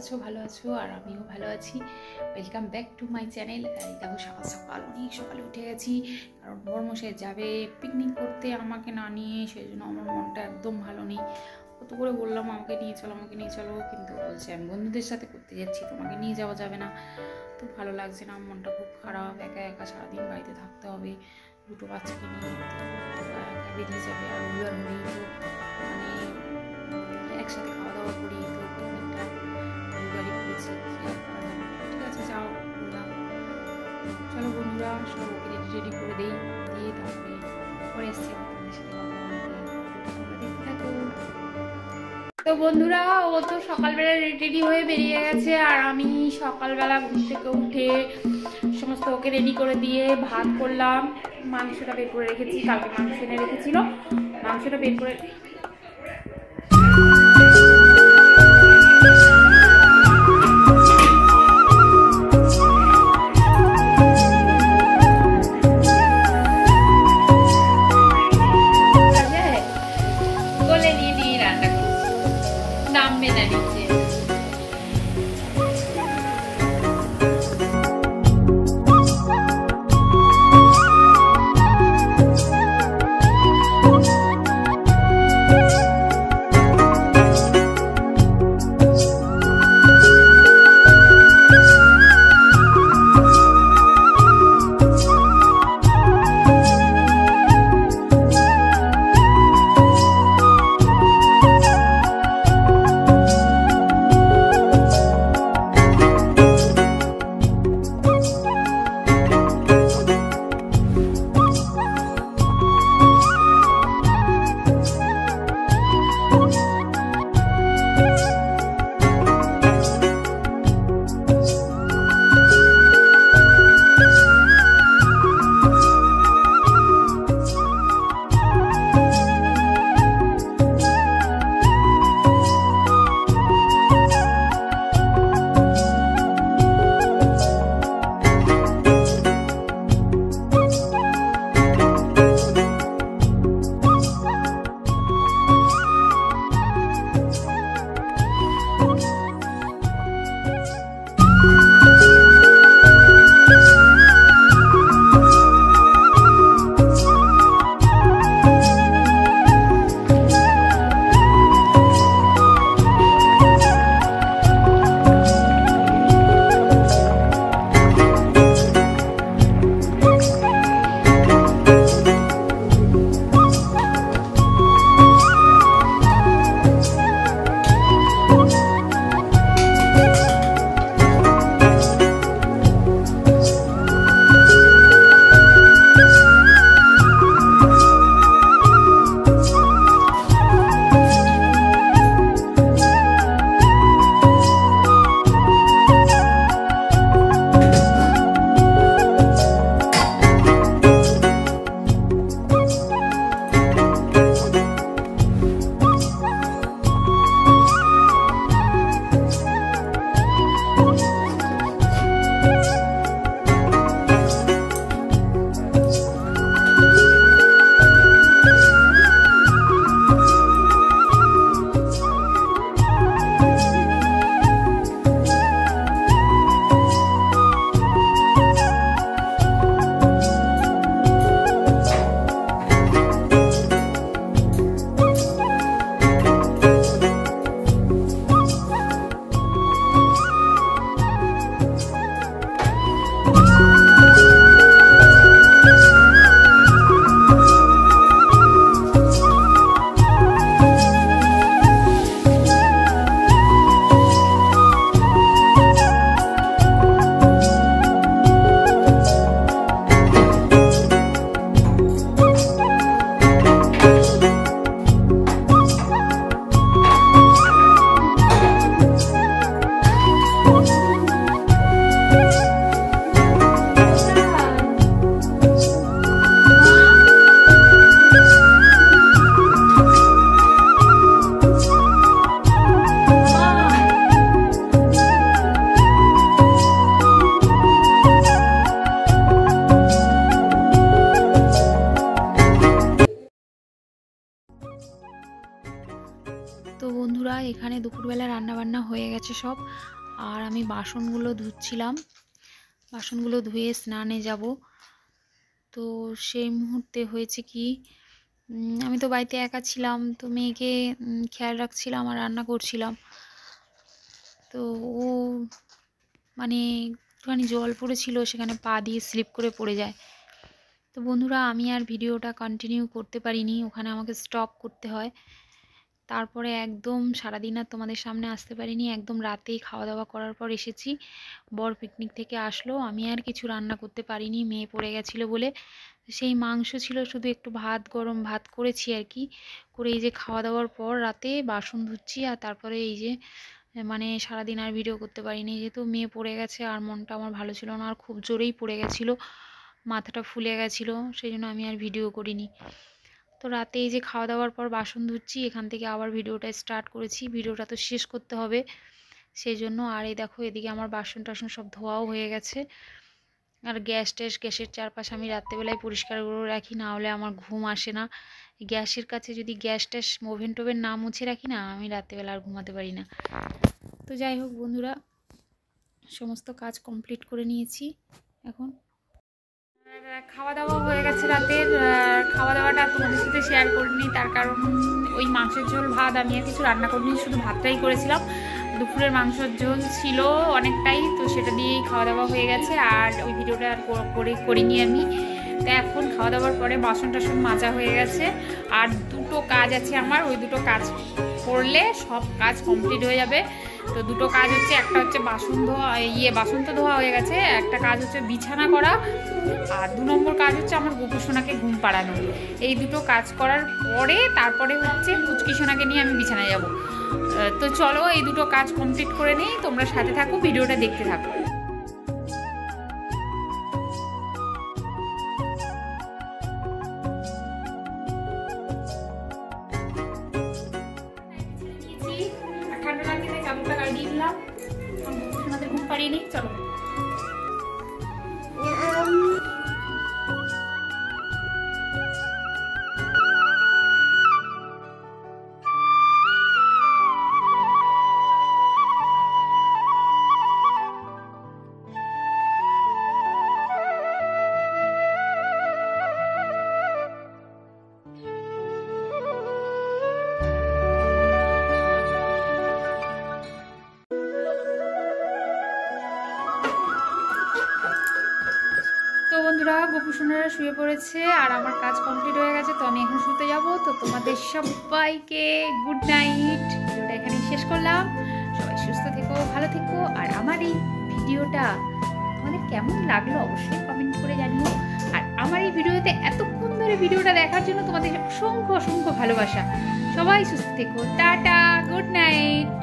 আছো, ভালো আছো, আর আমিও ভালো আছি। Welcome back to my channel. এই দেখো সকাল সকাল অনেক সকালে উঠে গেছি, কারণ বড়মশাই যাবে পিকনিক করতে আমাকে না নিয়ে, সেই জন্য আমার মনটা একদম ভালো নেই। কত করে বললাম আমাকে নিয়ে চলো, আমাকে নিয়ে চলো, কিন্তু বলছে আমি বন্ধুদের সাথে করতে যাচ্ছি, তোমাকে নিয়ে যাওয়া যাবে না। তো ভালো লাগছে না, মনটা খুব খারাপ। একা একা সারাদিন বাড়িতে থাকতে হবে, দুটো বাচ্চাকে নিয়ে একা বেরিয়ে যাবে। আর রবিবার হলেই তো মানে একসাথে খাওয়া দাওয়া করি, তো পিকনিকটা রবিবারই করেছি, ঠিক আছে যাও বললাম। চলো বন্ধুরা, সব ওকে রেডি করে দিই, দিয়ে তারপরে পরে এসছি আপনাদের সাথে কথা বলতে। দেখতে থাকো। তো বন্ধুরা, ও তো সকালবেলা রেডি হয়ে বেরিয়ে গেছে, আর আমি সকালবেলা ঘুম থেকে উঠে সমস্ত ওকে রেডি করে দিয়ে ভাত করলাম। মাংসটা বের করে রেখেছি, কালকে মাংস এনে রেখেছিল, মাংসটা বের করে এখানে দুপুরবেলা রান্নাবান্না হয়ে গেছে সব, আর আমি বাসনগুলো ধুচ্ছিলাম। বাসনগুলো ধুয়ে স্নানে যাব। তো সেই মুহূর্তে হয়েছে কি, আমি তো বাড়িতে একা ছিলাম, তো মেয়েকে খেয়াল রাখছিলাম আর রান্না করছিলাম। তো ও মানে একটুখানি জল পড়েছিল, সেখানে পা দিয়ে স্লিপ করে পড়ে যায়। তো বন্ধুরা, আমি আর ভিডিওটা কন্টিনিউ করতে পারিনি, ওখানে আমাকে স্টপ করতে হয়। তারপরে একদম সারাদিন আর তোমাদের সামনে আসতে পারিনি, একদম রাতেই খাওয়া দাওয়া করার পর এসেছি। বর পিকনিক থেকে আসলো, আমি আর কিছু রান্না করতে পারিনি, মেয়ে পড়ে গেছিলো বলে। সেই মাংস ছিল, শুধু একটু ভাত, গরম ভাত করেছি আর কি। করে এই যে খাওয়া দাওয়ার পর রাতে বাসন ধুচ্ছি, আর তারপরে এই যে মানে সারাদিন আর ভিডিও করতে পারিনি, যেহেতু মেয়ে পড়ে গেছে আর মনটা আমার ভালো ছিল না, আর খুব জোরেই পড়ে গেছিলো, মাথাটা ফুলে গেছিলো, সেই জন্য আমি আর ভিডিও করিনি। তো রাতে এই যে খাওয়া দাওয়ার পর বাসন ধুচ্ছি, এখান থেকে আবার ভিডিওটা স্টার্ট করেছি, ভিডিওটা তো শেষ করতে হবে সেই জন্য। আর এই দেখো, এদিকে আমার বাসন টাসন সব ধোয়াও হয়ে গেছে। আর গ্যাসের চারপাশে আমি রাত্রেবেলায় পরিষ্কার করে রাখি, না হলে আমার ঘুম আসে না। গ্যাসের কাছে যদি গ্যাস ট্যাস ওভেন টোভেন না মুছে রাখি না, আমি রাত্রেবেলা আর ঘুমাতে পারি না। তো যাই হোক বন্ধুরা, সমস্ত কাজ কমপ্লিট করে নিয়েছি এখন। খাওয়া দাওয়া হয়ে গেছে রাতের। খাওয়া দাওয়াটা তোমাদের সাথে শেয়ার করিনি, তার কারণ ওই মাংসের ঝোল ভাত, আমি আর কিছু রান্না করিনি, শুধু ভাতটাই করেছিলাম। দুপুরের মাংসের ঝোল ছিল অনেকটাই, তো সেটা দিয়েই খাওয়া দাওয়া হয়ে গেছে, আর ওই ভিডিওটা আর করিনি আমি। তো এখন খাওয়া দাওয়ার পরে বাসন টাসন মাজা হয়ে গেছে, আর দুটো কাজ আছে আমার, ওই দুটো কাজ করলে সব কাজ কমপ্লিট হয়ে যাবে। তো দুটো কাজ হচ্ছে, একটা হচ্ছে বাসন তো ধোয়া হয়ে গেছে, একটা কাজ হচ্ছে বিছানা করা, আর 2 নম্বর কাজ হচ্ছে আমার গোপু সোনাকে ঘুম পাড়ানো। এই দুটো কাজ করার পরে তারপরে হচ্ছে পুচকি সোনাকে নিয়ে আমি বিছানায় যাব। তো চলো এই দুটো কাজ কমপ্লিট করে নিই, তোমরা সাথে থাকো, ভিডিওটা দেখতে থাকো। ঠান্ডা লাগলে চাদরটা গায়ে দিয়ে দিলাম, সোনাদের ঘুম পাড়িয়ে নিই, চলো। তো বন্ধুরা, গোপু সোনারা শুয়ে পড়েছে আর আমার কাজ কমপ্লিট হয়ে গেছে, তো আমি এখন শুতে যাব। তো তোমাদের সবাইকে গুড নাইট, ভিডিওটা এখানে শেষ করলাম। সবাই সুস্থ থেকো, ভালো থেকো, আর আমার এই ভিডিওটা তোমাদের কেমন লাগলো অবশ্যই কমেন্ট করে জানিও। আর আমার এই ভিডিওতে এতক্ষণ ধরে ভিডিওটা দেখার জন্য তোমাদের অসংখ্য অসংখ্য ভালোবাসা। সবাই সুস্থ থেকো, টাটা, গুড নাইট।